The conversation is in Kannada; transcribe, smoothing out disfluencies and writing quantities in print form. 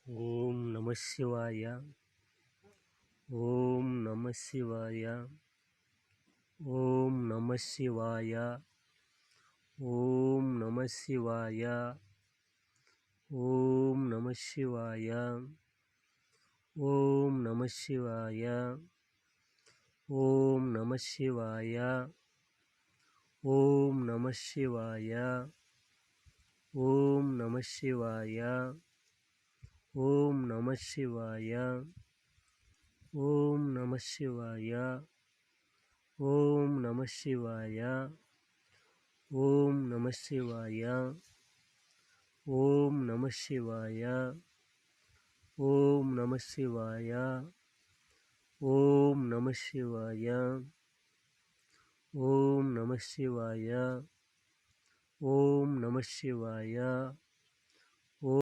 ಓಂ ನಮಃ ಶಿವಾಯ. ಓಂ ನಮಃ ಶಿವಾಯ. ಓಂ ನಮಃ ಶಿವಾಯ. ಓಂ ನಮಃ ಶಿವಾಯ. ಓಂ ನಮಃ ಶಿವಾಯ. ಓಂ ನಮಃ ಶಿವಾಯ. ಓಂ ನಮಃ ಶಿವಾಯ. ಓಂ ನಮಃ ಶಿವಾಯ. ಓಂ ನಮಃ ಶಿವಾಯ. ಓಂ ನಮಃ ಶಿವಾಯ. ಓಂ ನಮಃ ಶಿವಾಯ. ಓಂ ನಮಃ ಶಿವಾಯ. ಓಂ ನಮಃ ಶಿವಾಯ. ಓಂ ನಮಃ ಶಿವಾಯ. ಓಂ ನಮಃ ಶಿವಾಯ. ಓಂ ನಮಃ ಶಿವಾಯ. ಓಂ ನಮಃ ಶಿವಾಯ. ಓಂ ನಮಃ ಶಿವಾಯ.